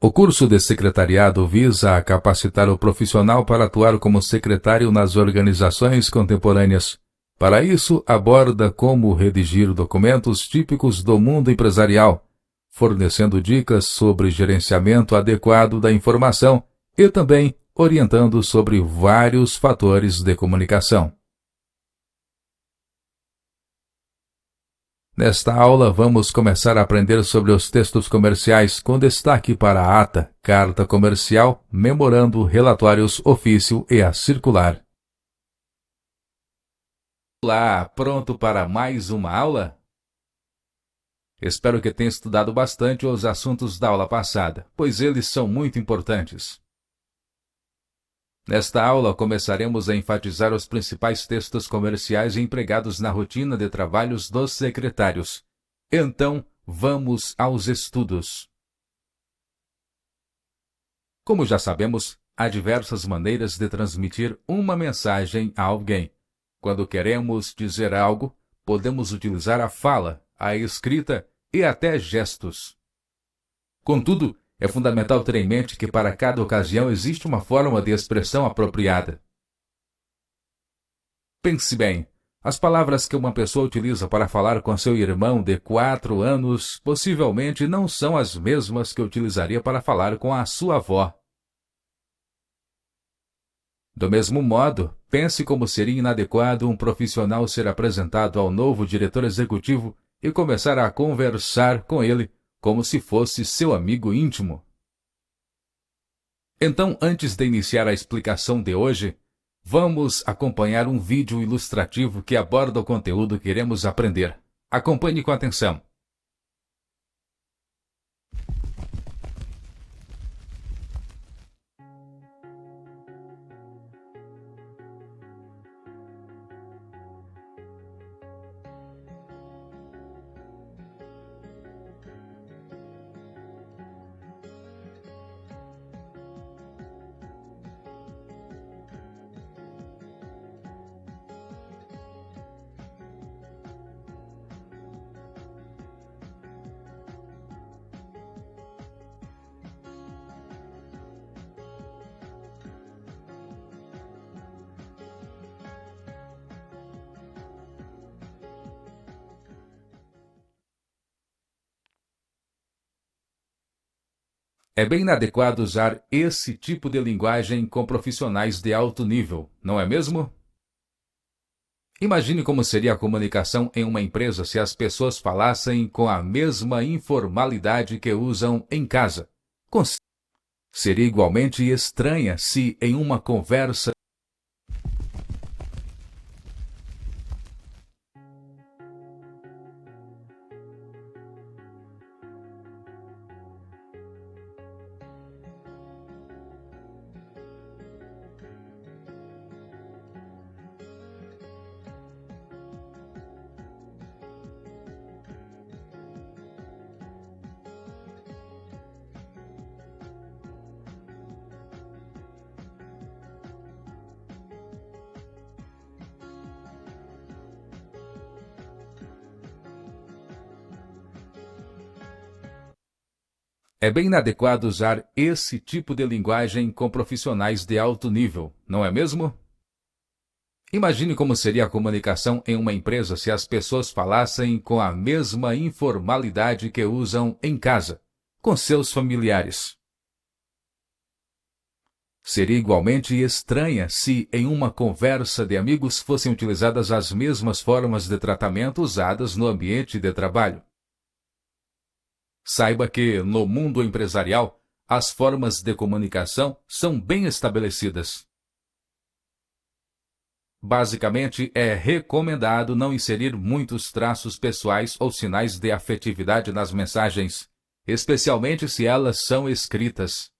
O curso de secretariado visa capacitar o profissional para atuar como secretário nas organizações contemporâneas. Para isso, aborda como redigir documentos típicos do mundo empresarial, fornecendo dicas sobre gerenciamento adequado da informação e também orientando sobre vários fatores de comunicação. Nesta aula, vamos começar a aprender sobre os textos comerciais, com destaque para a ata, carta comercial, memorando, relatórios, ofício e a circular. Olá, pronto para mais uma aula? Espero que tenha estudado bastante os assuntos da aula passada, pois eles são muito importantes. Nesta aula, começaremos a enfatizar os principais textos comerciais empregados na rotina de trabalhos dos secretários. Então, vamos aos estudos. Como já sabemos, há diversas maneiras de transmitir uma mensagem a alguém. Quando queremos dizer algo, podemos utilizar a fala, a escrita e até gestos. Contudo, é fundamental ter em mente que para cada ocasião existe uma forma de expressão apropriada. Pense bem, as palavras que uma pessoa utiliza para falar com seu irmão de 4 anos possivelmente não são as mesmas que utilizaria para falar com a sua avó. Do mesmo modo, pense como seria inadequado um profissional ser apresentado ao novo diretor executivo e começar a conversar com ele como se fosse seu amigo íntimo. Então, antes de iniciar a explicação de hoje, vamos acompanhar um vídeo ilustrativo que aborda o conteúdo que iremos aprender. Acompanhe com atenção. É bem inadequado usar esse tipo de linguagem com profissionais de alto nível, não é mesmo? Imagine como seria a comunicação em uma empresa se as pessoas falassem com a mesma informalidade que usam em casa. Seria igualmente estranha se, em uma conversa, é bem inadequado usar esse tipo de linguagem com profissionais de alto nível, não é mesmo? Imagine como seria a comunicação em uma empresa se as pessoas falassem com a mesma informalidade que usam em casa, com seus familiares. Seria igualmente estranha se, em uma conversa de amigos, fossem utilizadas as mesmas formas de tratamento usadas no ambiente de trabalho. Saiba que, no mundo empresarial, as formas de comunicação são bem estabelecidas. Basicamente, é recomendado não inserir muitos traços pessoais ou sinais de afetividade nas mensagens, especialmente se elas são escritas.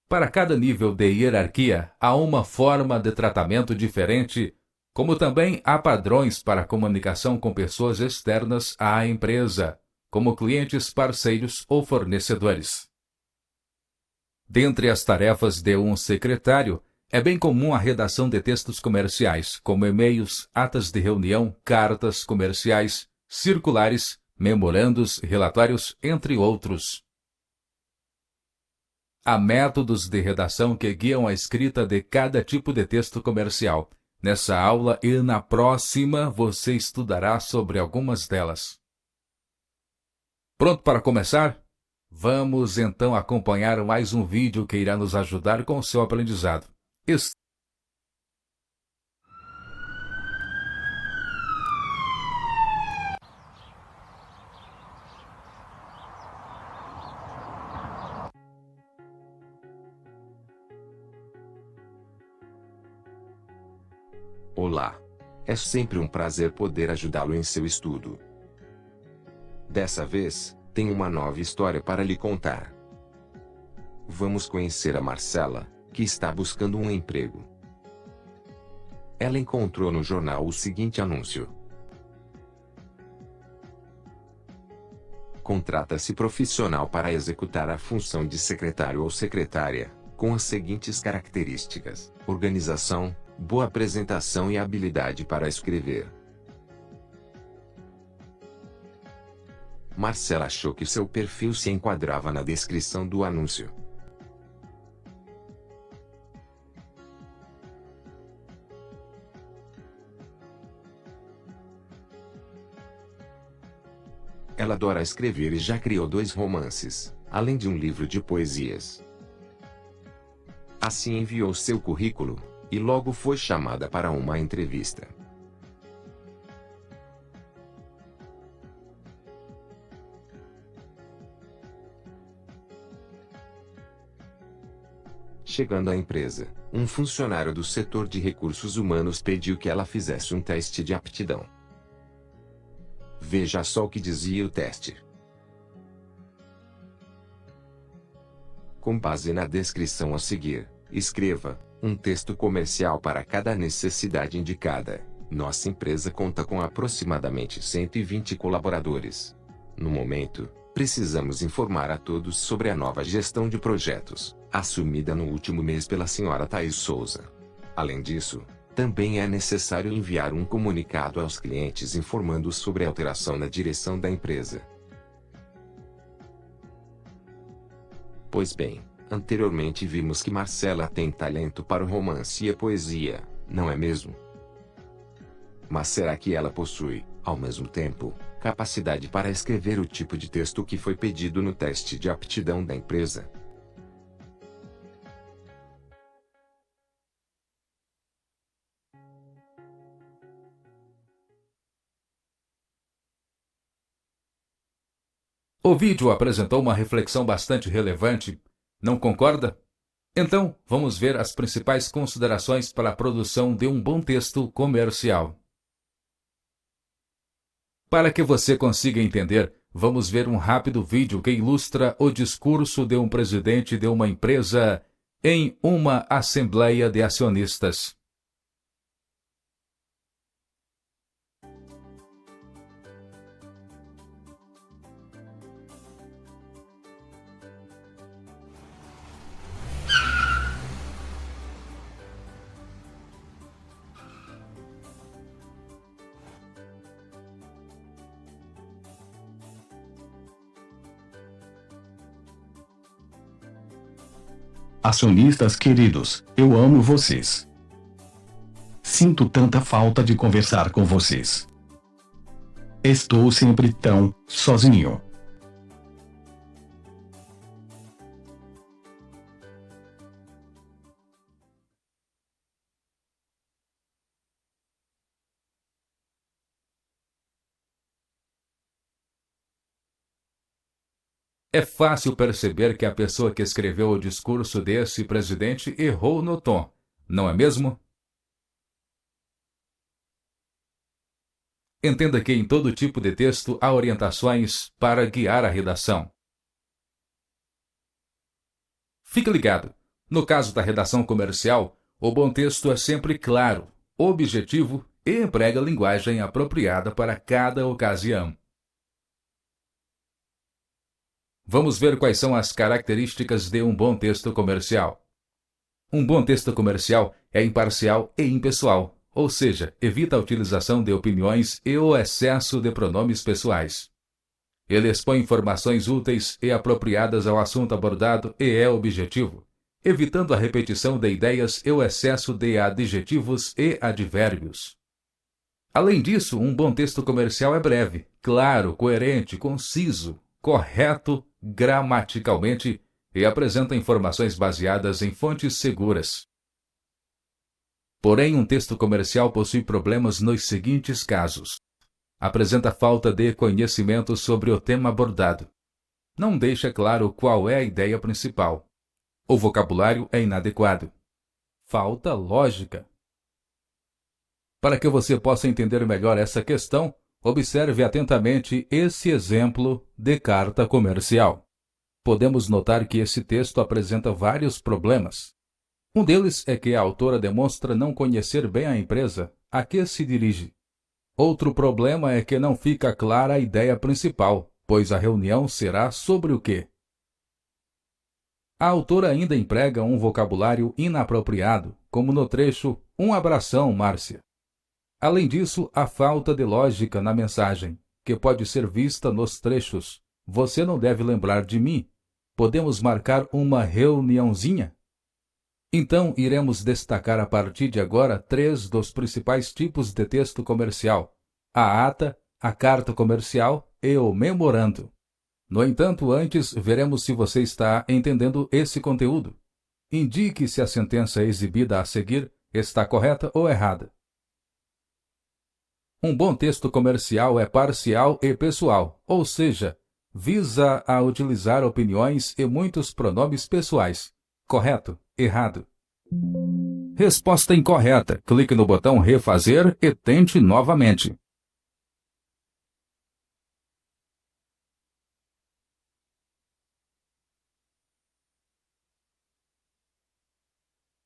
Para cada nível de hierarquia, há uma forma de tratamento diferente, como também há padrões para a comunicação com pessoas externas à empresa, como clientes, parceiros ou fornecedores. Dentre as tarefas de um secretário, é bem comum a redação de textos comerciais, como e-mails, atas de reunião, cartas comerciais, circulares, memorandos, relatórios, entre outros. Há métodos de redação que guiam a escrita de cada tipo de texto comercial. Nessa aula e na próxima você estudará sobre algumas delas. Pronto para começar? Vamos então acompanhar mais um vídeo que irá nos ajudar com o seu aprendizado. Olá! É sempre um prazer poder ajudá-lo em seu estudo. Dessa vez, tenho uma nova história para lhe contar. Vamos conhecer a Marcela, que está buscando um emprego. Ela encontrou no jornal o seguinte anúncio: contrata-se profissional para executar a função de secretário ou secretária, com as seguintes características: organização, boa apresentação e habilidade para escrever. Marcela achou que seu perfil se enquadrava na descrição do anúncio. Ela adora escrever e já criou 2 romances, além de um livro de poesias. Assim enviou seu currículo, e logo foi chamada para uma entrevista. Chegando à empresa, um funcionário do setor de recursos humanos pediu que ela fizesse um teste de aptidão. Veja só o que dizia o teste. Com base na descrição a seguir, escreva um texto comercial para cada necessidade indicada. Nossa empresa conta com aproximadamente 120 colaboradores. No momento, precisamos informar a todos sobre a nova gestão de projetos, assumida no último mês pela senhora Thaís Souza. Além disso, também é necessário enviar um comunicado aos clientes informando sobre a alteração na direção da empresa. Pois bem, anteriormente vimos que Marcela tem talento para o romance e a poesia, não é mesmo? Mas será que ela possui, ao mesmo tempo, capacidade para escrever o tipo de texto que foi pedido no teste de aptidão da empresa? O vídeo apresentou uma reflexão bastante relevante, não concorda? Então, vamos ver as principais considerações para a produção de um bom texto comercial. Para que você consiga entender, vamos ver um rápido vídeo que ilustra o discurso de um presidente de uma empresa em uma assembleia de acionistas. Acionistas queridos, eu amo vocês. Sinto tanta falta de conversar com vocês. Estou sempre tão sozinho. É fácil perceber que a pessoa que escreveu o discurso desse presidente errou no tom, não é mesmo? Entenda que em todo tipo de texto há orientações para guiar a redação. Fique ligado, no caso da redação comercial, o bom texto é sempre claro, objetivo e emprega linguagem apropriada para cada ocasião. Vamos ver quais são as características de um bom texto comercial. Um bom texto comercial é imparcial e impessoal, ou seja, evita a utilização de opiniões e o excesso de pronomes pessoais. Ele expõe informações úteis e apropriadas ao assunto abordado e é objetivo, evitando a repetição de ideias e o excesso de adjetivos e advérbios. Além disso, um bom texto comercial é breve, claro, coerente, conciso, correto gramaticalmente e apresenta informações baseadas em fontes seguras. Porém, um texto comercial possui problemas nos seguintes casos: apresenta falta de conhecimento sobre o tema abordado. Não deixa claro qual é a ideia principal. O vocabulário é inadequado. Falta lógica. Para que você possa entender melhor essa questão, observe atentamente esse exemplo de carta comercial. Podemos notar que esse texto apresenta vários problemas. Um deles é que a autora demonstra não conhecer bem a empresa a que se dirige. Outro problema é que não fica clara a ideia principal, pois a reunião será sobre o quê? A autora ainda emprega um vocabulário inapropriado, como no trecho "Um abração, Márcia". Além disso, há falta de lógica na mensagem, que pode ser vista nos trechos "Você não deve lembrar de mim. Podemos marcar uma reuniãozinha?". Então, iremos destacar a partir de agora 3 dos principais tipos de texto comercial: a ata, a carta comercial e o memorando. No entanto, antes, veremos se você está entendendo esse conteúdo. Indique se a sentença exibida a seguir está correta ou errada. Um bom texto comercial é parcial e pessoal, ou seja, visa a utilizar opiniões e muitos pronomes pessoais. Correto? Errado? Resposta incorreta. Clique no botão refazer e tente novamente.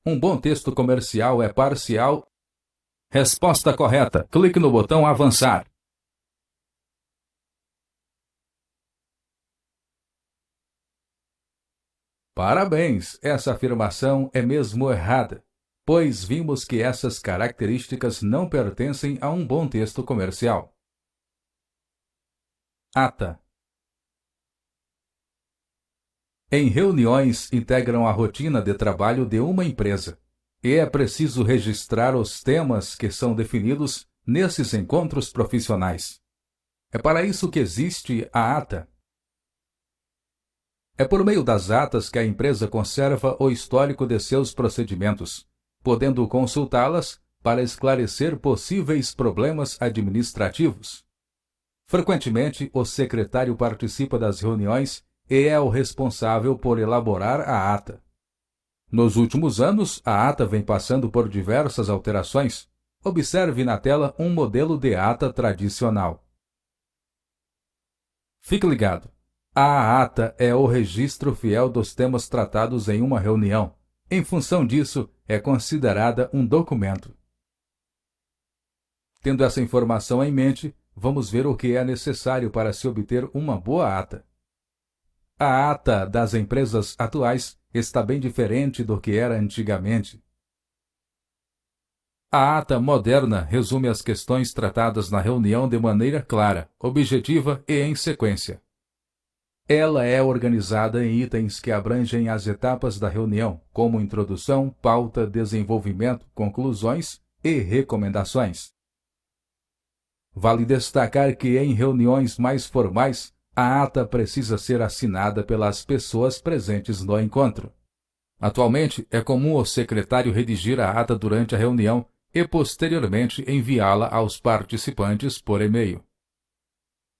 Um bom texto comercial é parcial. Resposta correta. Clique no botão avançar. Parabéns! Essa afirmação é mesmo errada, pois vimos que essas características não pertencem a um bom texto comercial. Ata. Em reuniões, integram a rotina de trabalho de uma empresa, e é preciso registrar os temas que são definidos nesses encontros profissionais. É para isso que existe a ata. É por meio das atas que a empresa conserva o histórico de seus procedimentos, podendo consultá-las para esclarecer possíveis problemas administrativos. Frequentemente, o secretário participa das reuniões e é o responsável por elaborar a ata. Nos últimos anos, a ata vem passando por diversas alterações. Observe na tela um modelo de ata tradicional. Fique ligado. A ata é o registro fiel dos temas tratados em uma reunião. Em função disso, é considerada um documento. Tendo essa informação em mente, vamos ver o que é necessário para se obter uma boa ata. A ata das empresas atuais está bem diferente do que era antigamente. A ata moderna resume as questões tratadas na reunião de maneira clara, objetiva e em sequência. Ela é organizada em itens que abrangem as etapas da reunião, como introdução, pauta, desenvolvimento, conclusões e recomendações. Vale destacar que em reuniões mais formais, a ata precisa ser assinada pelas pessoas presentes no encontro. Atualmente, é comum o secretário redigir a ata durante a reunião e posteriormente enviá-la aos participantes por e-mail.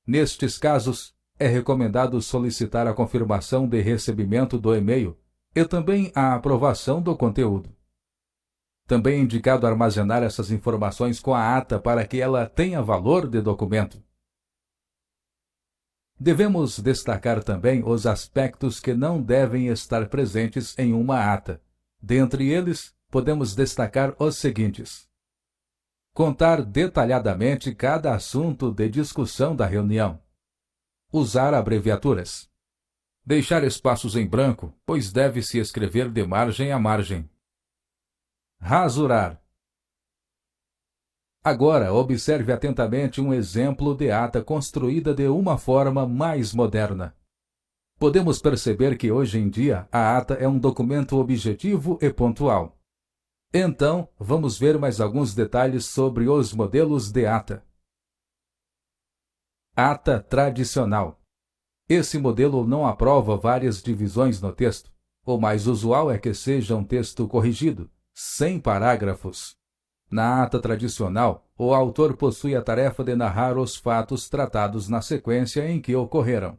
Nestes casos, é recomendado solicitar a confirmação de recebimento do e-mail e também a aprovação do conteúdo. Também é indicado armazenar essas informações com a ata para que ela tenha valor de documento. Devemos destacar também os aspectos que não devem estar presentes em uma ata. Dentre eles, podemos destacar os seguintes: contar detalhadamente cada assunto de discussão da reunião. Usar abreviaturas. Deixar espaços em branco, pois deve-se escrever de margem a margem. Rasurar. Agora, observe atentamente um exemplo de ata construída de uma forma mais moderna. Podemos perceber que hoje em dia a ata é um documento objetivo e pontual. Então, vamos ver mais alguns detalhes sobre os modelos de ata. Ata tradicional. Esse modelo não aprova várias divisões no texto. O mais usual é que seja um texto corrigido, sem parágrafos. Na ata tradicional, o autor possui a tarefa de narrar os fatos tratados na sequência em que ocorreram.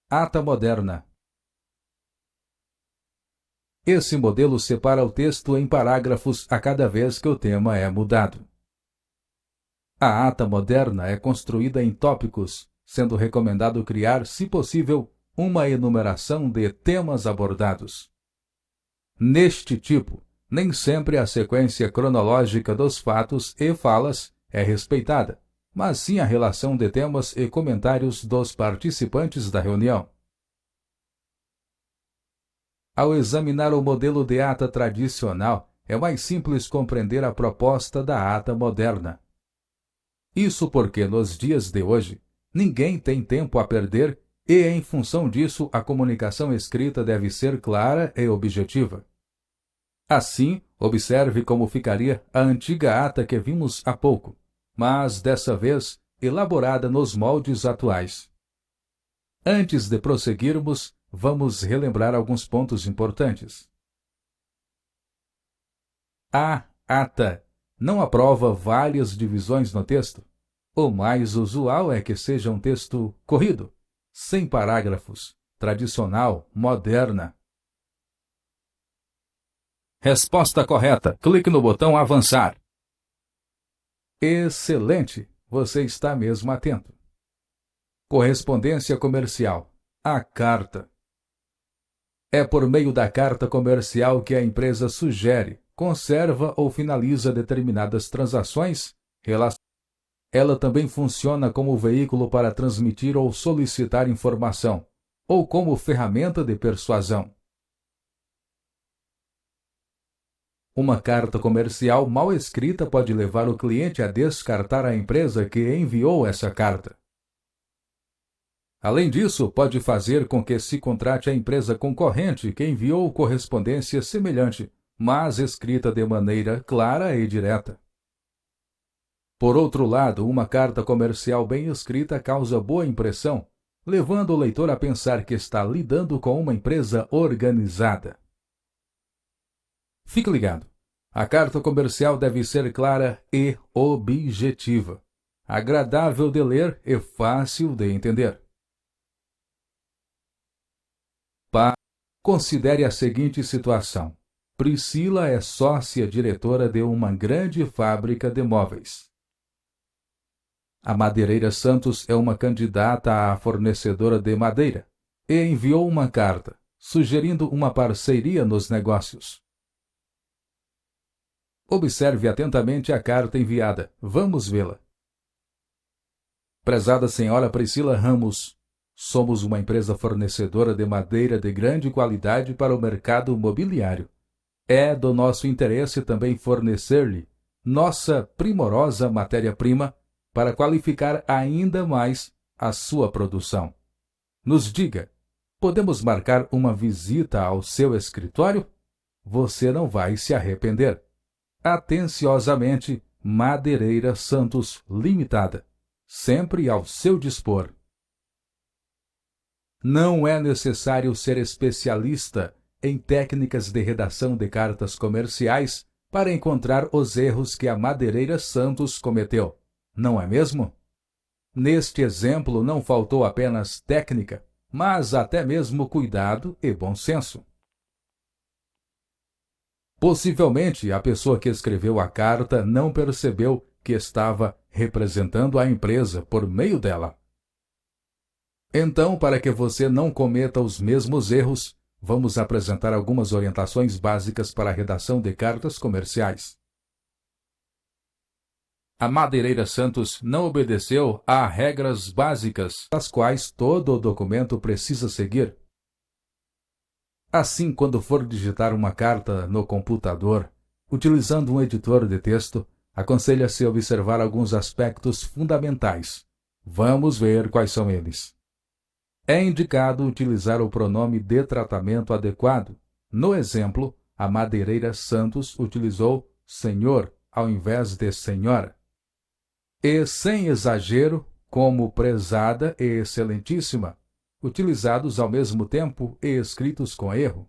Ata moderna. Esse modelo separa o texto em parágrafos a cada vez que o tema é mudado. A ata moderna é construída em tópicos, sendo recomendado criar, se possível, uma enumeração de temas abordados. Neste tipo, nem sempre a sequência cronológica dos fatos e falas é respeitada, mas sim a relação de temas e comentários dos participantes da reunião. Ao examinar o modelo de ata tradicional, é mais simples compreender a proposta da ata moderna. Isso porque, nos dias de hoje, ninguém tem tempo a perder e, em função disso, a comunicação escrita deve ser clara e objetiva. Assim, observe como ficaria a antiga ata que vimos há pouco, mas, dessa vez, elaborada nos moldes atuais. Antes de prosseguirmos, vamos relembrar alguns pontos importantes. A ata não aprova várias divisões no texto. O mais usual é que seja um texto corrido, sem parágrafos, tradicional, moderna. Resposta correta. Clique no botão Avançar. Excelente! Você está mesmo atento. Correspondência comercial. A carta. É por meio da carta comercial que a empresa sugere, conserva ou finaliza determinadas transações. Ela também funciona como veículo para transmitir ou solicitar informação, ou como ferramenta de persuasão. Uma carta comercial mal escrita pode levar o cliente a descartar a empresa que enviou essa carta. Além disso, pode fazer com que se contrate a empresa concorrente que enviou correspondência semelhante, mas escrita de maneira clara e direta. Por outro lado, uma carta comercial bem escrita causa boa impressão, levando o leitor a pensar que está lidando com uma empresa organizada. Fique ligado. A carta comercial deve ser clara e objetiva, agradável de ler e fácil de entender. Considere a seguinte situação. Priscila é sócia-diretora de uma grande fábrica de móveis. A Madeireira Santos é uma candidata a fornecedora de madeira e enviou uma carta, sugerindo uma parceria nos negócios. Observe atentamente a carta enviada. Vamos vê-la. Prezada senhora Priscila Ramos, somos uma empresa fornecedora de madeira de grande qualidade para o mercado mobiliário. É do nosso interesse também fornecer-lhe nossa primorosa matéria-prima para qualificar ainda mais a sua produção. Nos diga, podemos marcar uma visita ao seu escritório? Você não vai se arrepender. Atenciosamente, Madeireira Santos Limitada, sempre ao seu dispor. Não é necessário ser especialista em técnicas de redação de cartas comerciais para encontrar os erros que a Madeireira Santos cometeu, não é mesmo? Neste exemplo não faltou apenas técnica, mas até mesmo cuidado e bom senso. Possivelmente, a pessoa que escreveu a carta não percebeu que estava representando a empresa por meio dela. Então, para que você não cometa os mesmos erros, vamos apresentar algumas orientações básicas para a redação de cartas comerciais. A Madeireira Santos não obedeceu a regras básicas, as quais todo o documento precisa seguir. Assim, quando for digitar uma carta no computador, Utilizando um editor de texto, aconselha-se observar alguns aspectos fundamentais. Vamos ver quais são eles. É indicado utilizar o pronome de tratamento adequado. No exemplo, a madeireira Santos utilizou senhor ao invés de senhora. E sem exagero, como prezada e excelentíssima, utilizados ao mesmo tempo e escritos com erro.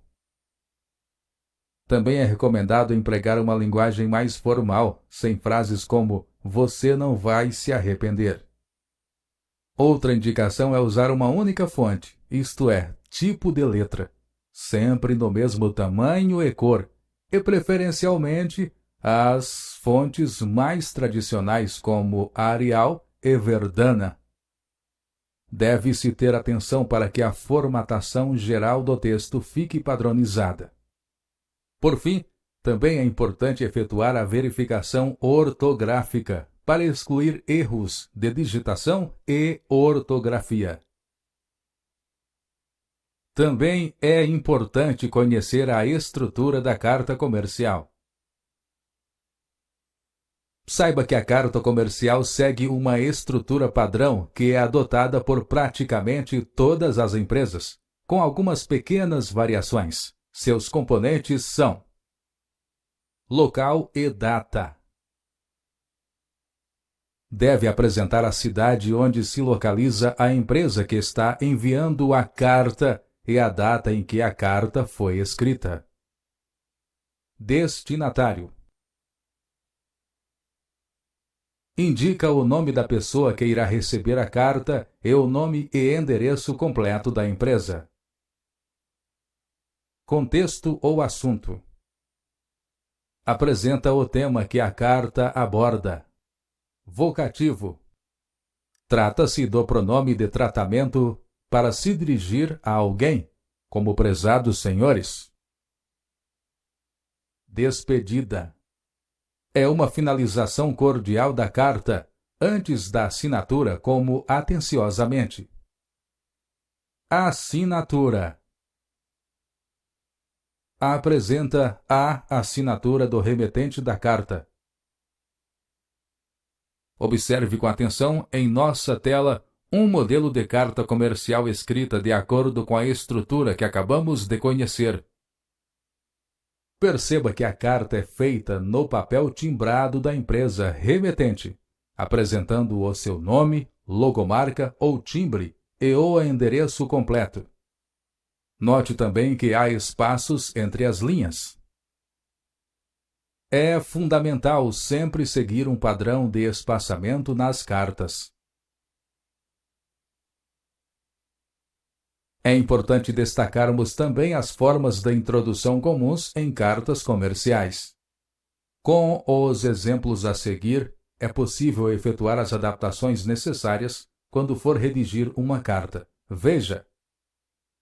Também é recomendado empregar uma linguagem mais formal, sem frases como "você não vai se arrepender". Outra indicação é usar uma única fonte, isto é, tipo de letra, sempre no mesmo tamanho e cor, e preferencialmente as fontes mais tradicionais como Arial e Verdana. Deve-se ter atenção para que a formatação geral do texto fique padronizada. Por fim, também é importante efetuar a verificação ortográfica para excluir erros de digitação e ortografia. Também é importante conhecer a estrutura da carta comercial. Saiba que a carta comercial segue uma estrutura padrão que é adotada por praticamente todas as empresas, com algumas pequenas variações. Seus componentes são: local e data. Deve apresentar a cidade onde se localiza a empresa que está enviando a carta e a data em que a carta foi escrita. Destinatário. Indica o nome da pessoa que irá receber a carta e o nome e endereço completo da empresa. Contexto ou assunto. Apresenta o tema que a carta aborda. Vocativo. Trata-se do pronome de tratamento para se dirigir a alguém, como prezados senhores. Despedida. É uma finalização cordial da carta, antes da assinatura, como atenciosamente. Assinatura. Apresenta a assinatura do remetente da carta. Observe com atenção em nossa tela um modelo de carta comercial escrita de acordo com a estrutura que acabamos de conhecer. Perceba que a carta é feita no papel timbrado da empresa remetente, apresentando o seu nome, logomarca ou timbre e o endereço completo. Note também que há espaços entre as linhas. É fundamental sempre seguir um padrão de espaçamento nas cartas. É importante destacarmos também as formas da introdução comuns em cartas comerciais. Com os exemplos a seguir, é possível efetuar as adaptações necessárias quando for redigir uma carta. Veja: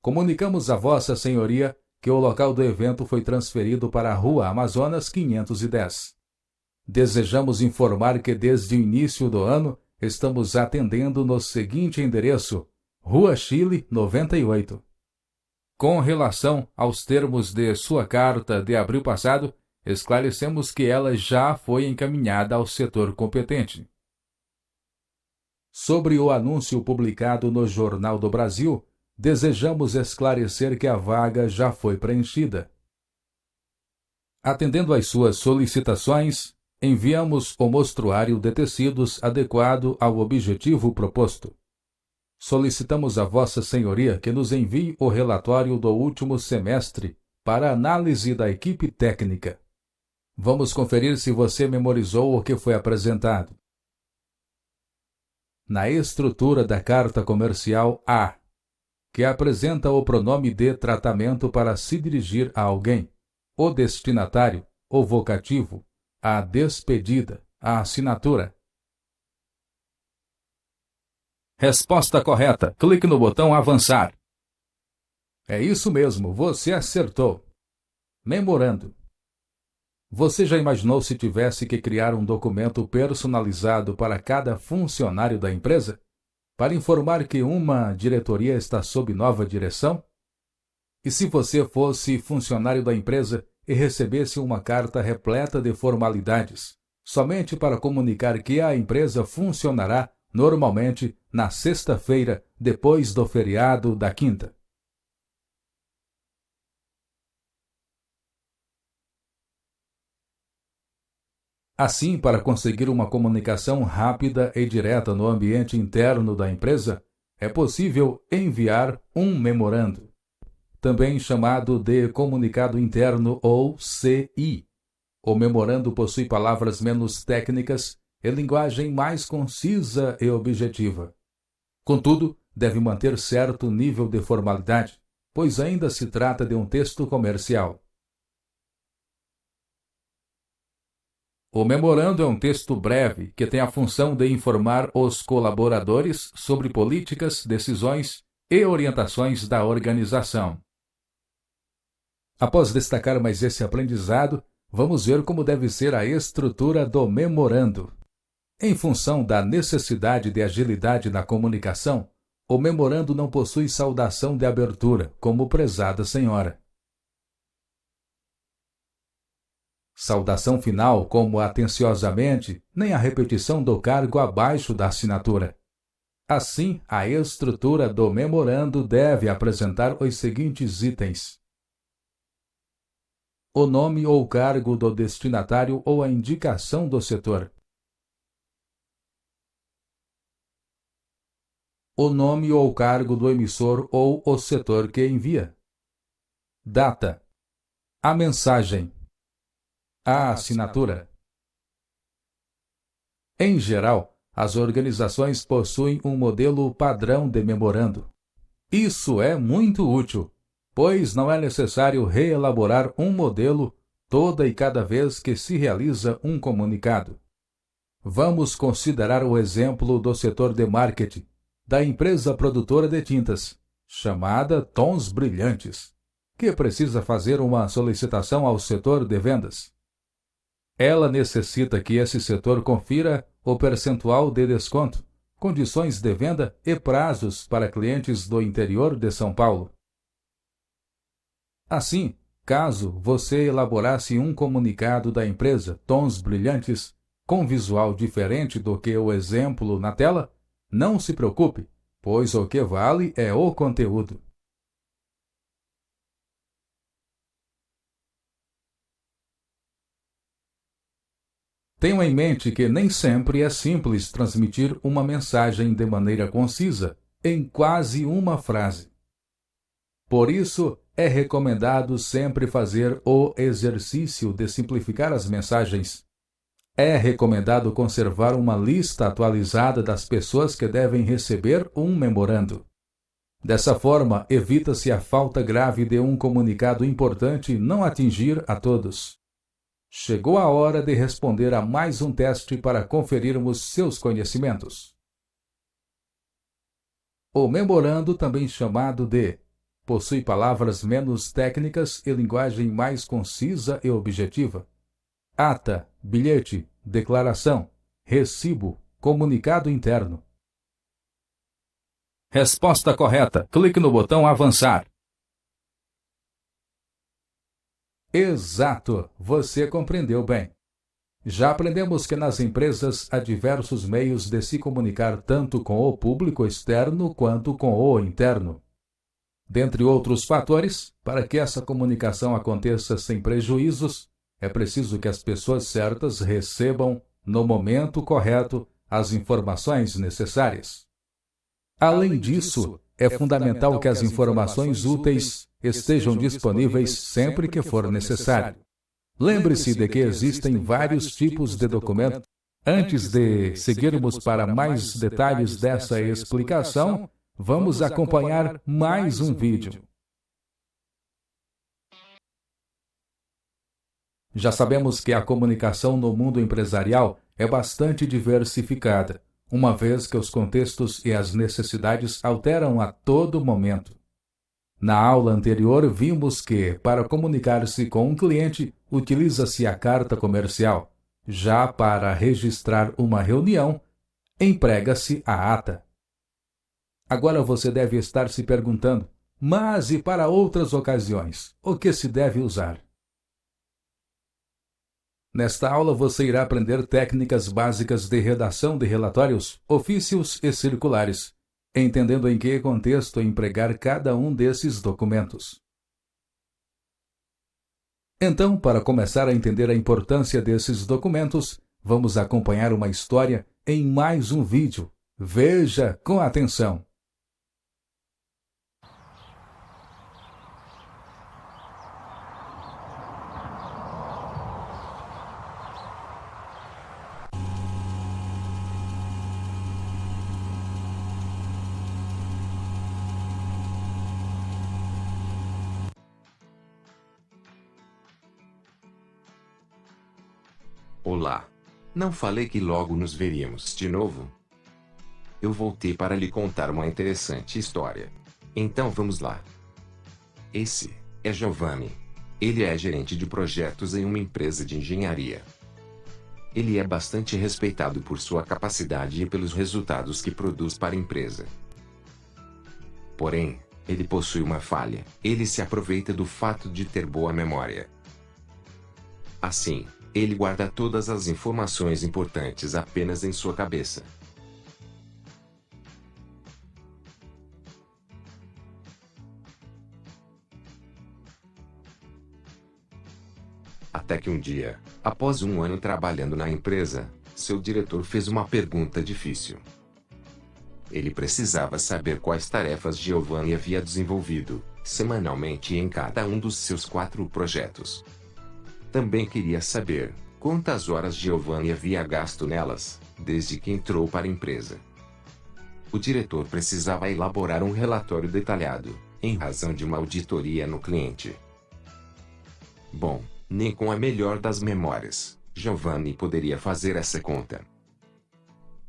comunicamos a Vossa Senhoria que o local do evento foi transferido para a Rua Amazonas 510. Desejamos informar que desde o início do ano estamos atendendo no seguinte endereço: Rua Chile 98. Com relação aos termos de sua carta de abril passado, esclarecemos que ela já foi encaminhada ao setor competente. Sobre o anúncio publicado no Jornal do Brasil, desejamos esclarecer que a vaga já foi preenchida. Atendendo às suas solicitações, enviamos o mostruário de tecidos adequado ao objetivo proposto. Solicitamos a Vossa Senhoria que nos envie o relatório do último semestre para análise da equipe técnica. Vamos conferir se você memorizou o que foi apresentado. Na estrutura da carta comercial A, que apresenta o pronome de tratamento para se dirigir a alguém, o destinatário, o vocativo, a despedida, a assinatura. Resposta correta. Clique no botão Avançar. É isso mesmo, você acertou. Memorando. Você já imaginou se tivesse que criar um documento personalizado para cada funcionário da empresa? Para informar que uma diretoria está sob nova direção? E se você fosse funcionário da empresa e recebesse uma carta repleta de formalidades, somente para comunicar que a empresa funcionará normalmente na sexta-feira, depois do feriado da quinta. Assim, para conseguir uma comunicação rápida e direta no ambiente interno da empresa, é possível enviar um memorando, também chamado de comunicado interno ou CI. O memorando possui palavras menos técnicas e linguagem mais concisa e objetiva. Contudo, deve manter certo nível de formalidade, pois ainda se trata de um texto comercial. O memorando é um texto breve que tem a função de informar os colaboradores sobre políticas, decisões e orientações da organização. Após destacar mais esse aprendizado, vamos ver como deve ser a estrutura do memorando. Em função da necessidade de agilidade na comunicação, o memorando não possui saudação de abertura, como prezada senhora. Saudação final, como atenciosamente, nem a repetição do cargo abaixo da assinatura. Assim, a estrutura do memorando deve apresentar os seguintes itens: o nome ou cargo do destinatário ou a indicação do setor. O nome ou cargo do emissor ou o setor que envia. Data. A mensagem. A assinatura. Em geral, as organizações possuem um modelo padrão de memorando. Isso é muito útil, pois não é necessário reelaborar um modelo toda e cada vez que se realiza um comunicado. Vamos considerar o exemplo do setor de marketing da empresa produtora de tintas, chamada Tons Brilhantes, que precisa fazer uma solicitação ao setor de vendas. Ela necessita que esse setor confira o percentual de desconto, condições de venda e prazos para clientes do interior de São Paulo. Assim, caso você elaborasse um comunicado da empresa Tons Brilhantes com visual diferente do que o exemplo na tela, não se preocupe, pois o que vale é o conteúdo. Tenham em mente que nem sempre é simples transmitir uma mensagem de maneira concisa, em quase uma frase. Por isso, é recomendado sempre fazer o exercício de simplificar as mensagens. É recomendado conservar uma lista atualizada das pessoas que devem receber um memorando. Dessa forma, evita-se a falta grave de um comunicado importante não atingir a todos. Chegou a hora de responder a mais um teste para conferirmos seus conhecimentos. O memorando, também chamado de, possui palavras menos técnicas e linguagem mais concisa e objetiva. Ata, bilhete, declaração, recibo, comunicado interno. Resposta correta. Clique no botão avançar. Exato, você compreendeu bem. Já aprendemos que nas empresas há diversos meios de se comunicar tanto com o público externo quanto com o interno. Dentre outros fatores, para que essa comunicação aconteça sem prejuízos, é preciso que as pessoas certas recebam, no momento correto, as informações necessárias. Além disso, é fundamental que as informações úteis estejam disponíveis sempre que for necessário. Lembre-se de que existem vários tipos de documento. Antes de seguirmos para mais detalhes dessa explicação, vamos acompanhar mais um vídeo. Já sabemos que a comunicação no mundo empresarial é bastante diversificada, uma vez que os contextos e as necessidades alteram a todo momento. Na aula anterior, vimos que, para comunicar-se com um cliente, utiliza-se a carta comercial. Já para registrar uma reunião, emprega-se a ata. Agora você deve estar se perguntando, mas e para outras ocasiões, o que se deve usar? Nesta aula você irá aprender técnicas básicas de redação de relatórios, ofícios e circulares, entendendo em que contexto empregar cada um desses documentos. Então, para começar a entender a importância desses documentos, vamos acompanhar uma história em mais um vídeo. Veja com atenção. Olá! Não falei que logo nos veríamos de novo? Eu voltei para lhe contar uma interessante história. Então vamos lá. Esse é Giovanni. Ele é gerente de projetos em uma empresa de engenharia. Ele é bastante respeitado por sua capacidade e pelos resultados que produz para a empresa. Porém, ele possui uma falha: ele se aproveita do fato de ter boa memória. Assim, ele guarda todas as informações importantes apenas em sua cabeça. Até que um dia, após um ano trabalhando na empresa, seu diretor fez uma pergunta difícil. Ele precisava saber quais tarefas Giovanni havia desenvolvido, semanalmente em cada um dos seus 4 projetos. Também queria saber quantas horas Giovanni havia gasto nelas, desde que entrou para a empresa. O diretor precisava elaborar um relatório detalhado, em razão de uma auditoria no cliente. Bom, nem com a melhor das memórias, Giovanni poderia fazer essa conta.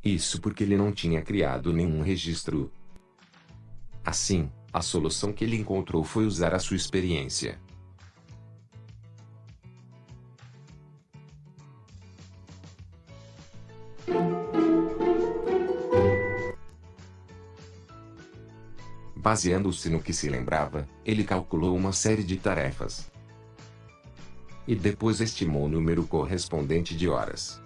Isso porque ele não tinha criado nenhum registro. Assim, a solução que ele encontrou foi usar a sua experiência. Baseando-se no que se lembrava, ele calculou uma série de tarefas. E depois estimou o número correspondente de horas.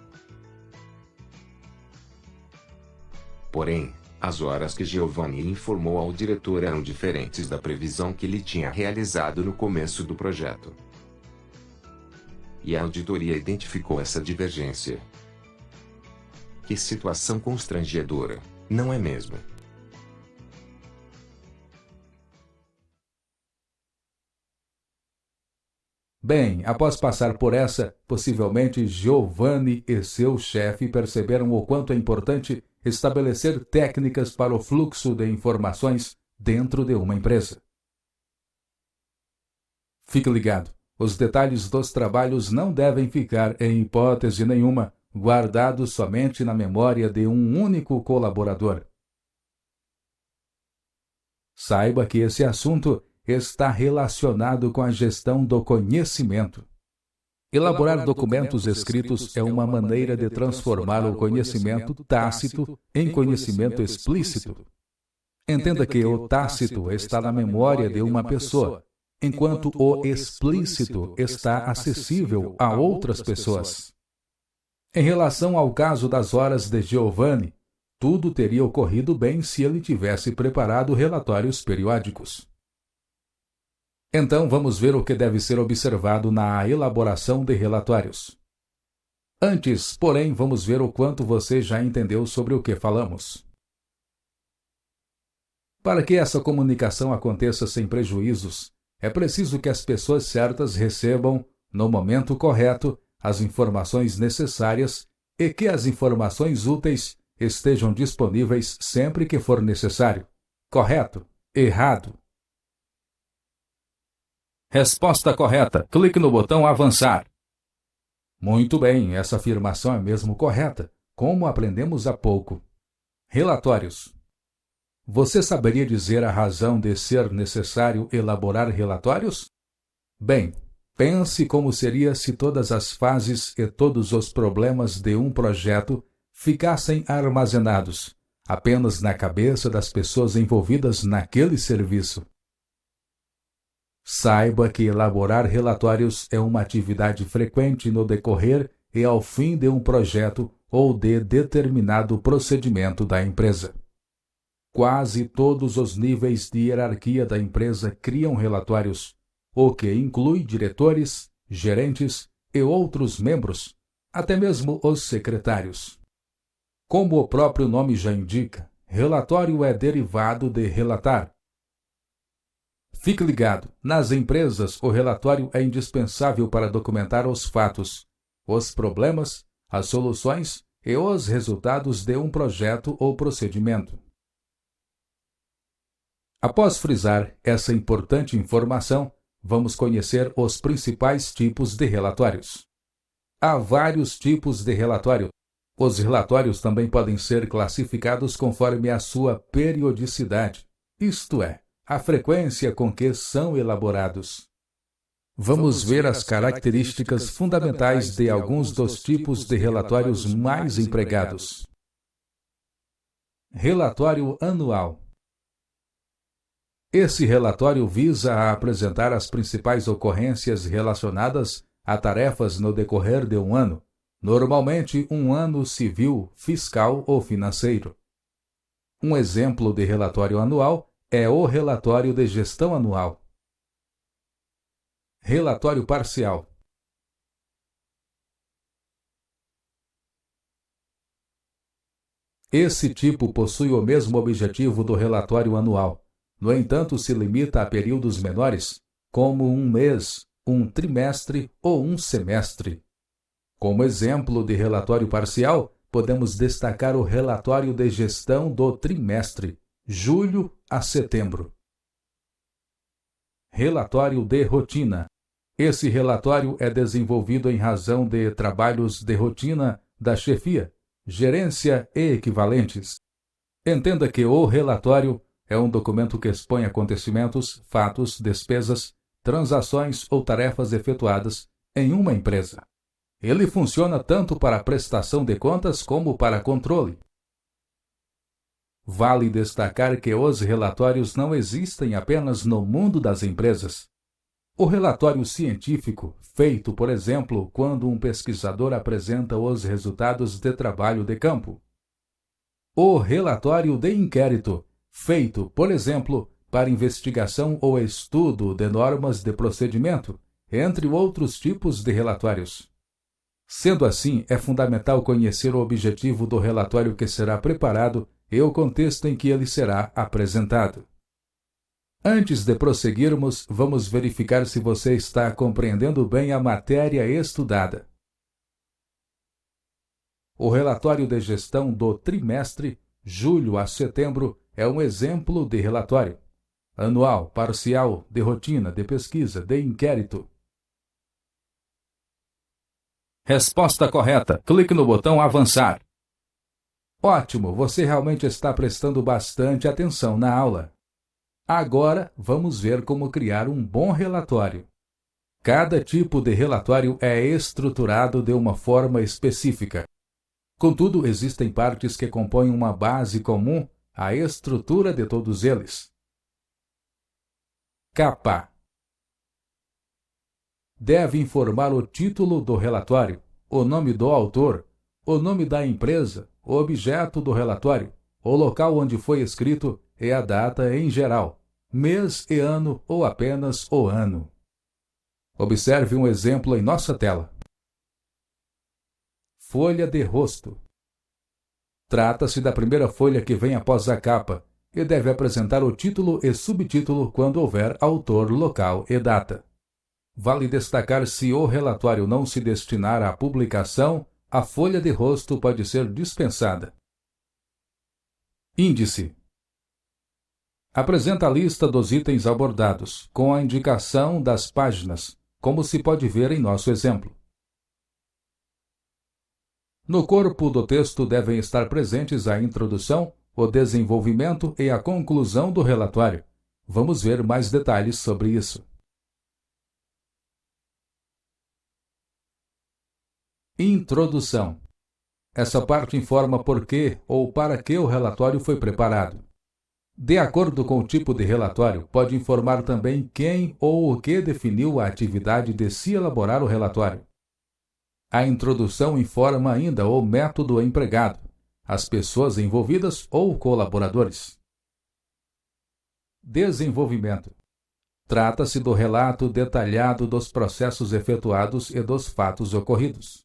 Porém, as horas que Giovanni informou ao diretor eram diferentes da previsão que ele tinha realizado no começo do projeto. E a auditoria identificou essa divergência. Que situação constrangedora, não é mesmo? Bem, após passar por essa, possivelmente Giovanni e seu chefe perceberam o quanto é importante estabelecer técnicas para o fluxo de informações dentro de uma empresa. Fique ligado, os detalhes dos trabalhos não devem ficar, em hipótese nenhuma, guardados somente na memória de um único colaborador. Saiba que esse assunto está relacionado com a gestão do conhecimento. Elaborar documentos escritos é uma maneira de transformar o conhecimento tácito em conhecimento explícito. Entenda que o tácito está na memória de uma pessoa, enquanto o explícito está acessível a outras pessoas. Em relação ao caso das horas de Giovanni, tudo teria ocorrido bem se ele tivesse preparado relatórios periódicos. Então vamos ver o que deve ser observado na elaboração de relatórios. Antes, porém, vamos ver o quanto você já entendeu sobre o que falamos. Para que essa comunicação aconteça sem prejuízos, é preciso que as pessoas certas recebam, no momento correto, as informações necessárias e que as informações úteis estejam disponíveis sempre que for necessário. Correto? Errado? Resposta correta. Clique no botão Avançar. Muito bem, essa afirmação é mesmo correta, como aprendemos há pouco. Relatórios. Você saberia dizer a razão de ser necessário elaborar relatórios? Bem, pense como seria se todas as fases e todos os problemas de um projeto ficassem armazenados apenas na cabeça das pessoas envolvidas naquele serviço. Saiba que elaborar relatórios é uma atividade frequente no decorrer e ao fim de um projeto ou de determinado procedimento da empresa. Quase todos os níveis de hierarquia da empresa criam relatórios, o que inclui diretores, gerentes e outros membros, até mesmo os secretários. Como o próprio nome já indica, relatório é derivado de relatar. Fique ligado, nas empresas o relatório é indispensável para documentar os fatos, os problemas, as soluções e os resultados de um projeto ou procedimento. Após frisar essa importante informação, vamos conhecer os principais tipos de relatórios. Há vários tipos de relatório. Os relatórios também podem ser classificados conforme a sua periodicidade, isto é, a frequência com que são elaborados. Vamos ver as características fundamentais de alguns dos tipos de relatórios mais empregados. Relatório anual. Esse relatório visa a apresentar as principais ocorrências relacionadas a tarefas no decorrer de um ano, normalmente um ano civil, fiscal ou financeiro. Um exemplo de relatório anual é o relatório de gestão anual. Relatório parcial. Esse tipo possui o mesmo objetivo do relatório anual. No entanto, se limita a períodos menores, como um mês, um trimestre ou um semestre. Como exemplo de relatório parcial, podemos destacar o relatório de gestão do trimestre, julho a setembro. Relatório de rotina. Esse relatório é desenvolvido em razão de trabalhos de rotina da chefia, gerência e equivalentes. Entenda que o relatório é um documento que expõe acontecimentos, fatos, despesas, transações ou tarefas efetuadas em uma empresa. Ele funciona tanto para prestação de contas como para controle. Vale destacar que os relatórios não existem apenas no mundo das empresas. O relatório científico, feito, por exemplo, quando um pesquisador apresenta os resultados de trabalho de campo. O relatório de inquérito, feito, por exemplo, para investigação ou estudo de normas de procedimento, entre outros tipos de relatórios. Sendo assim, é fundamental conhecer o objetivo do relatório que será preparado e o contexto em que ele será apresentado. Antes de prosseguirmos, vamos verificar se você está compreendendo bem a matéria estudada. O relatório de gestão do trimestre, julho a setembro, é um exemplo de relatório. Anual, parcial, de rotina, de pesquisa, de inquérito. Resposta correta. Clique no botão Avançar. Ótimo, você realmente está prestando bastante atenção na aula. Agora, vamos ver como criar um bom relatório. Cada tipo de relatório é estruturado de uma forma específica. Contudo, existem partes que compõem uma base comum à estrutura de todos eles. Capa. Deve informar o título do relatório, o nome do autor, o nome da empresa, o objeto do relatório, o local onde foi escrito e a data em geral, mês e ano ou apenas o ano. Observe um exemplo em nossa tela. Folha de rosto. Trata-se da primeira folha que vem após a capa e deve apresentar o título e subtítulo quando houver autor, local e data. Vale destacar se o relatório não se destinar à publicação, a folha de rosto pode ser dispensada. Índice. Apresenta a lista dos itens abordados, com a indicação das páginas, como se pode ver em nosso exemplo. No corpo do texto devem estar presentes a introdução, o desenvolvimento e a conclusão do relatório. Vamos ver mais detalhes sobre isso. Introdução. Essa parte informa por que ou para que o relatório foi preparado. De acordo com o tipo de relatório, pode informar também quem ou o que definiu a atividade de se elaborar o relatório. A introdução informa ainda o método empregado, as pessoas envolvidas ou colaboradores. Desenvolvimento. Trata-se do relato detalhado dos processos efetuados e dos fatos ocorridos.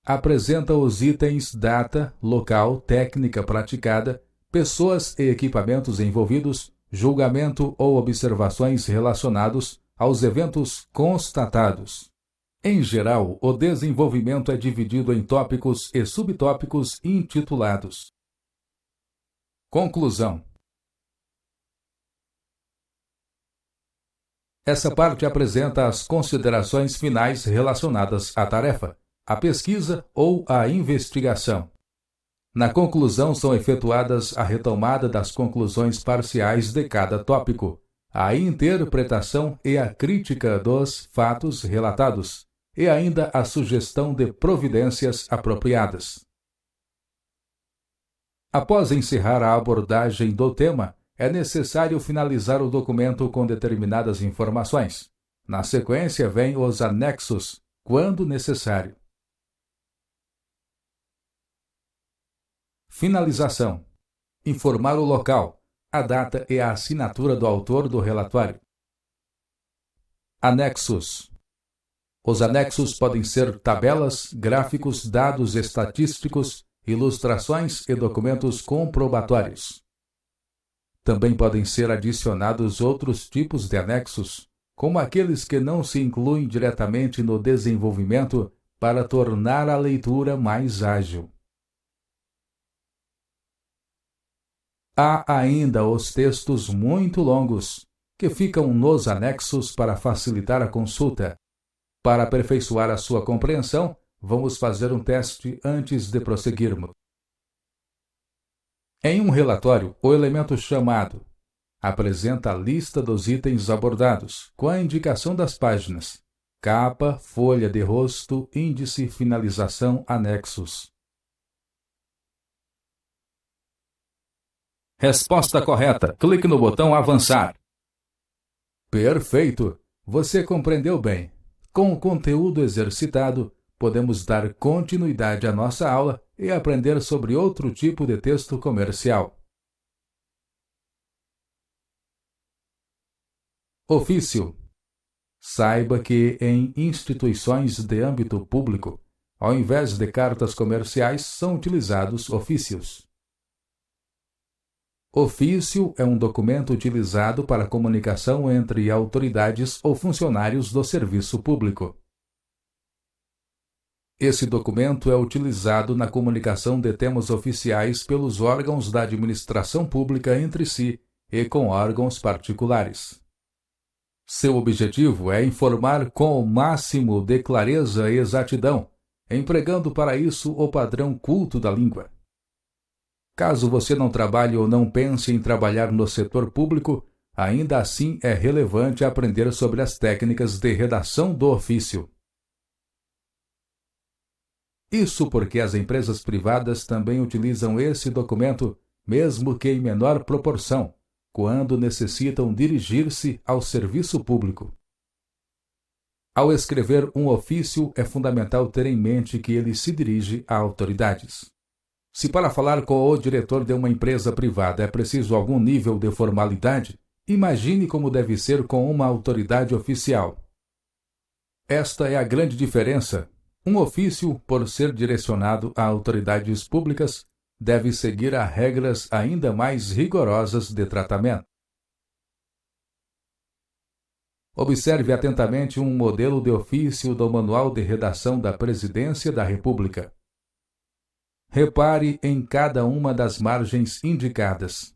Apresenta os itens data, local, técnica praticada, pessoas e equipamentos envolvidos, julgamento ou observações relacionados aos eventos constatados. Em geral, o desenvolvimento é dividido em tópicos e subtópicos intitulados. Conclusão. Essa parte apresenta as considerações finais relacionadas à tarefa, à pesquisa ou à investigação. Na conclusão são efetuadas a retomada das conclusões parciais de cada tópico, a interpretação e a crítica dos fatos relatados, e ainda a sugestão de providências apropriadas. Após encerrar a abordagem do tema, é necessário finalizar o documento com determinadas informações. Na sequência vêm os anexos, quando necessário. Finalização. Informar o local, a data e a assinatura do autor do relatório. Anexos. Os anexos podem ser tabelas, gráficos, dados estatísticos, ilustrações e documentos comprobatórios. Também podem ser adicionados outros tipos de anexos, como aqueles que não se incluem diretamente no desenvolvimento, para tornar a leitura mais ágil. Há ainda os textos muito longos, que ficam nos anexos para facilitar a consulta. Para aperfeiçoar a sua compreensão, vamos fazer um teste antes de prosseguirmos. Em um relatório, o elemento chamado apresenta a lista dos itens abordados, com a indicação das páginas, capa, folha de rosto, índice, finalização, anexos. Resposta correta. Clique no botão Avançar. Perfeito! Você compreendeu bem. Com o conteúdo exercitado, podemos dar continuidade à nossa aula e aprender sobre outro tipo de texto comercial. Ofício. Saiba que em instituições de âmbito público, ao invés de cartas comerciais, são utilizados ofícios. Ofício é um documento utilizado para comunicação entre autoridades ou funcionários do serviço público. Esse documento é utilizado na comunicação de temas oficiais pelos órgãos da administração pública entre si e com órgãos particulares. Seu objetivo é informar com o máximo de clareza e exatidão, empregando para isso o padrão culto da língua. Caso você não trabalhe ou não pense em trabalhar no setor público, ainda assim é relevante aprender sobre as técnicas de redação do ofício. Isso porque as empresas privadas também utilizam esse documento, mesmo que em menor proporção, quando necessitam dirigir-se ao serviço público. Ao escrever um ofício, é fundamental ter em mente que ele se dirige a autoridades. Se para falar com o diretor de uma empresa privada é preciso algum nível de formalidade, imagine como deve ser com uma autoridade oficial. Esta é a grande diferença. Um ofício, por ser direcionado a autoridades públicas, deve seguir a regras ainda mais rigorosas de tratamento. Observe atentamente um modelo de ofício do Manual de Redação da Presidência da República. Repare em cada uma das margens indicadas.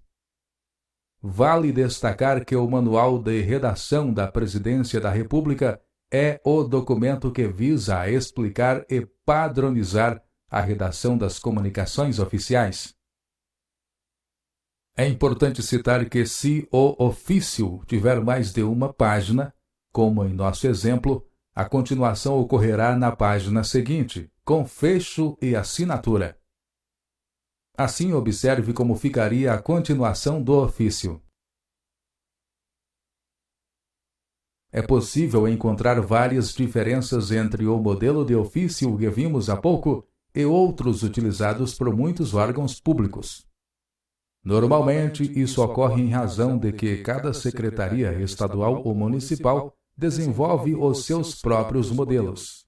Vale destacar que o Manual de Redação da Presidência da República é o documento que visa a explicar e padronizar a redação das comunicações oficiais. É importante citar que se o ofício tiver mais de uma página, como em nosso exemplo, a continuação ocorrerá na página seguinte, com fecho e assinatura. Assim, observe como ficaria a continuação do ofício. É possível encontrar várias diferenças entre o modelo de ofício que vimos há pouco e outros utilizados por muitos órgãos públicos. Normalmente, isso ocorre em razão de que cada secretaria estadual ou municipal desenvolve os seus próprios modelos.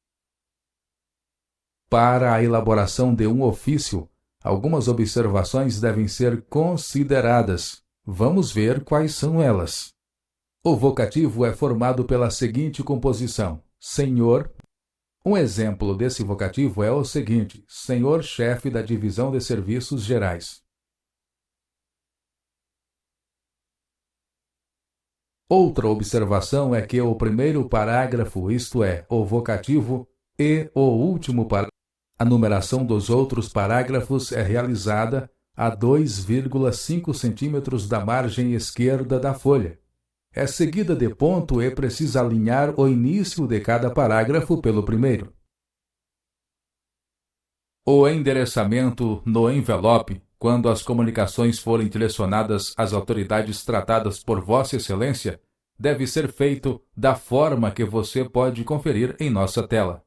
Para a elaboração de um ofício, algumas observações devem ser consideradas. Vamos ver quais são elas. O vocativo é formado pela seguinte composição: senhor. Um exemplo desse vocativo é o seguinte: senhor chefe da divisão de serviços gerais. Outra observação é que o primeiro parágrafo, isto é, o vocativo, e o último parágrafo, a numeração dos outros parágrafos é realizada a 2,5 centímetros da margem esquerda da folha. É seguida de ponto e precisa alinhar o início de cada parágrafo pelo primeiro. O endereçamento no envelope, quando as comunicações forem direcionadas às autoridades tratadas por Vossa Excelência, deve ser feito da forma que você pode conferir em nossa tela.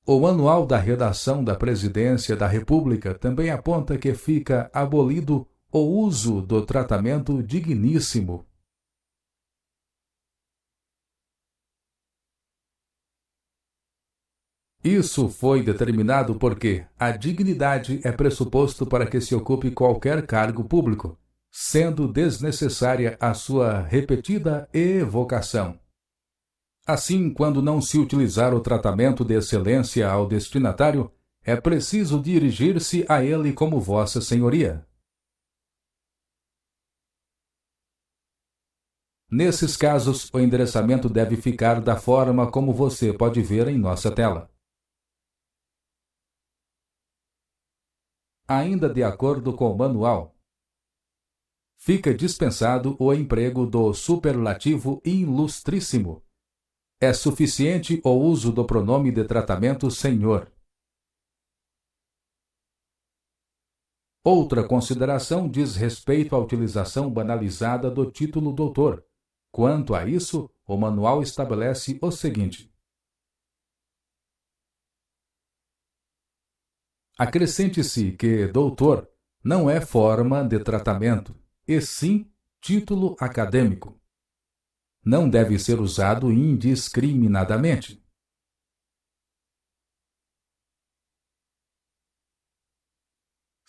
O Manual da Redação da Presidência da República também aponta que fica abolido o uso do tratamento digníssimo. Isso foi determinado porque a dignidade é pressuposto para que se ocupe qualquer cargo público, sendo desnecessária a sua repetida evocação. Assim, quando não se utilizar o tratamento de excelência ao destinatário, é preciso dirigir-se a ele como Vossa Senhoria. Nesses casos, o endereçamento deve ficar da forma como você pode ver em nossa tela. Ainda de acordo com o manual, fica dispensado o emprego do superlativo ilustríssimo. É suficiente o uso do pronome de tratamento senhor. Outra consideração diz respeito à utilização banalizada do título doutor. Quanto a isso, o manual estabelece o seguinte: acrescente-se que doutor não é forma de tratamento, e sim título acadêmico. Não deve ser usado indiscriminadamente.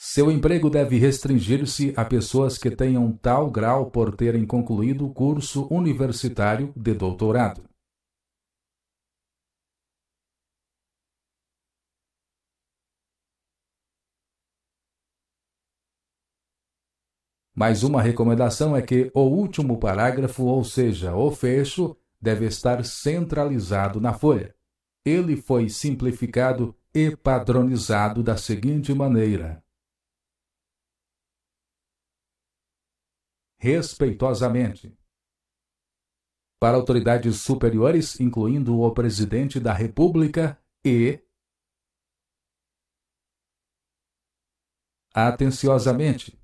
Seu emprego deve restringir-se a pessoas que tenham tal grau por terem concluído o curso universitário de doutorado. Mais uma recomendação é que o último parágrafo, ou seja, o fecho, deve estar centralizado na folha. Ele foi simplificado e padronizado da seguinte maneira: respeitosamente. Para autoridades superiores, incluindo o Presidente da República e atenciosamente.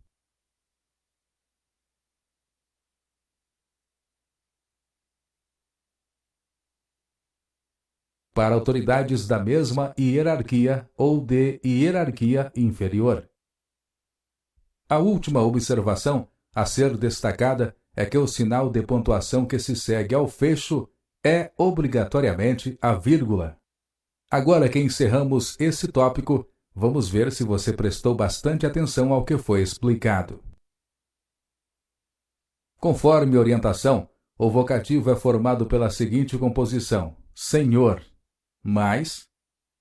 Para autoridades da mesma hierarquia ou de hierarquia inferior. A última observação a ser destacada é que o sinal de pontuação que se segue ao fecho é obrigatoriamente a vírgula. Agora que encerramos esse tópico, vamos ver se você prestou bastante atenção ao que foi explicado. Conforme orientação, o vocativo é formado pela seguinte composição: senhor, mais,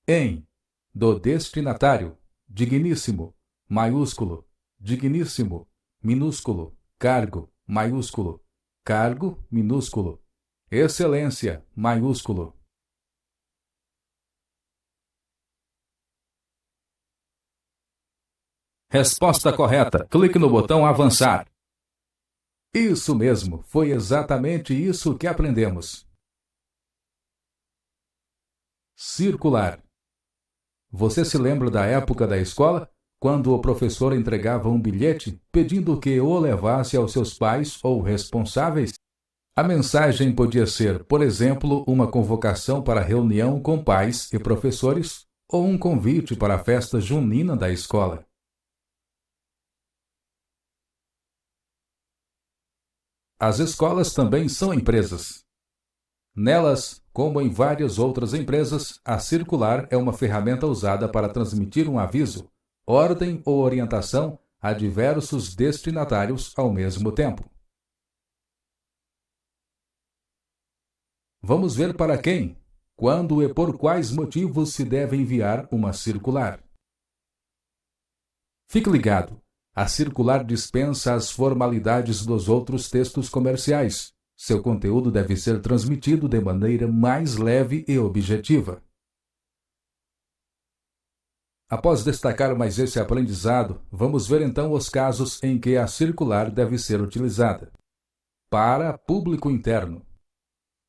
em, do destinatário, digníssimo, maiúsculo, digníssimo, minúsculo, cargo, maiúsculo, cargo, minúsculo, excelência, maiúsculo. Resposta correta. Clique no botão avançar. Isso mesmo, foi exatamente isso que aprendemos. Circular. Você se lembra da época da escola, quando o professor entregava um bilhete pedindo que o levasse aos seus pais ou responsáveis? A mensagem podia ser, por exemplo, uma convocação para reunião com pais e professores ou um convite para a festa junina da escola. As escolas também são empresas. Nelas, como em várias outras empresas, a circular é uma ferramenta usada para transmitir um aviso, ordem ou orientação a diversos destinatários ao mesmo tempo. Vamos ver para quem, quando e por quais motivos se deve enviar uma circular. Fique ligado, a circular dispensa as formalidades dos outros textos comerciais. Seu conteúdo deve ser transmitido de maneira mais leve e objetiva. Após destacar mais esse aprendizado, vamos ver então os casos em que a circular deve ser utilizada. Para público interno.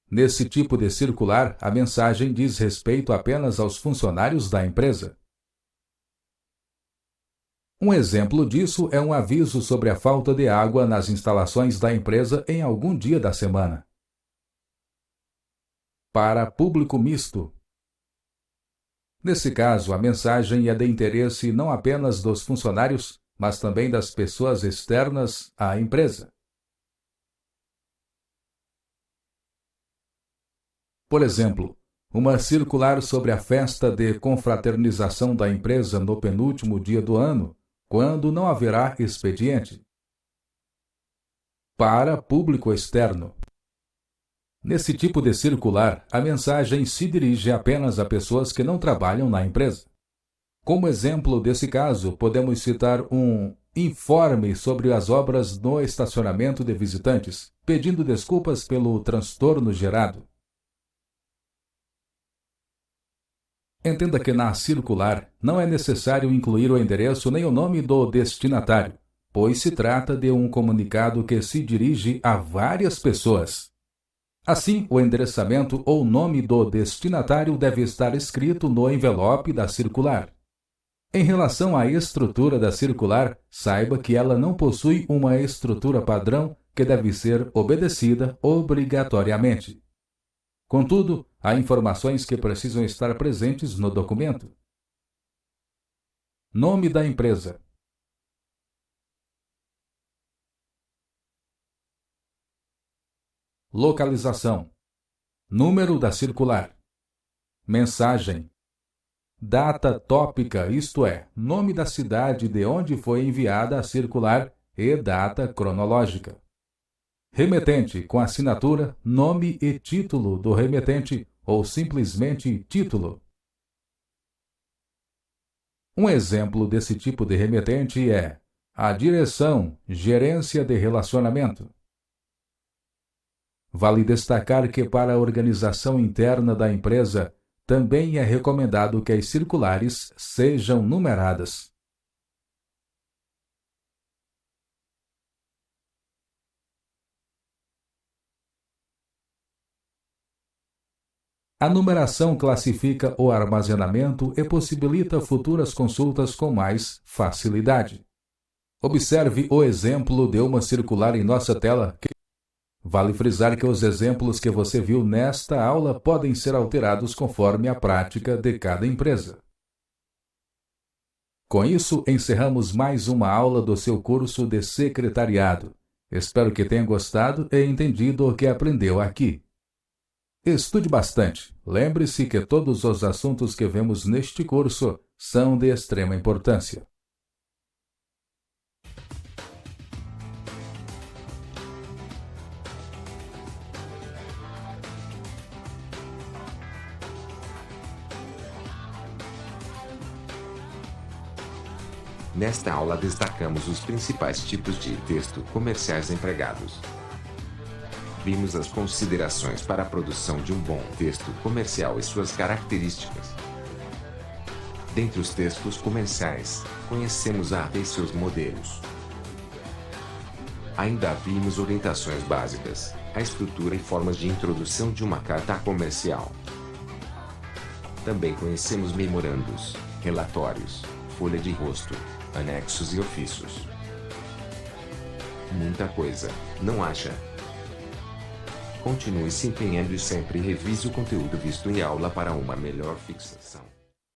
Nesse tipo de circular, a mensagem diz respeito apenas aos funcionários da empresa. Um exemplo disso é um aviso sobre a falta de água nas instalações da empresa em algum dia da semana. Para público misto. Nesse caso, a mensagem é de interesse não apenas dos funcionários, mas também das pessoas externas à empresa. Por exemplo, uma circular sobre a festa de confraternização da empresa no penúltimo dia do ano, quando não haverá expediente. Para público externo. Nesse tipo de circular, a mensagem se dirige apenas a pessoas que não trabalham na empresa. Como exemplo desse caso, podemos citar um informe sobre as obras no estacionamento de visitantes, pedindo desculpas pelo transtorno gerado. Entenda que na circular não é necessário incluir o endereço nem o nome do destinatário, pois se trata de um comunicado que se dirige a várias pessoas. Assim, o endereçamento ou nome do destinatário deve estar escrito no envelope da circular. Em relação à estrutura da circular, saiba que ela não possui uma estrutura padrão que deve ser obedecida obrigatoriamente. Contudo, há informações que precisam estar presentes no documento. Nome da empresa. Localização. Número da circular. Mensagem. Data tópica, isto é, nome da cidade de onde foi enviada a circular e data cronológica. Remetente, com assinatura, nome e título do remetente, ou simplesmente título. Um exemplo desse tipo de remetente é a direção, gerência de relacionamento. Vale destacar que para a organização interna da empresa, também é recomendado que as circulares sejam numeradas. A numeração classifica o armazenamento e possibilita futuras consultas com mais facilidade. Observe o exemplo de uma circular em nossa tela. Vale frisar que os exemplos que você viu nesta aula podem ser alterados conforme a prática de cada empresa. Com isso, encerramos mais uma aula do seu curso de secretariado. Espero que tenha gostado e entendido o que aprendeu aqui. Estude bastante. Lembre-se que todos os assuntos que vemos neste curso são de extrema importância. Nesta aula destacamos os principais tipos de texto comerciais empregados. Vimos as considerações para a produção de um bom texto comercial e suas características. Dentre os textos comerciais, conhecemos a arte e seus modelos. Ainda vimos orientações básicas, a estrutura e formas de introdução de uma carta comercial. Também conhecemos memorandos, relatórios, folha de rosto, anexos e ofícios. Muita coisa, não acha? Continue se empenhando e sempre revise o conteúdo visto em aula para uma melhor fixação.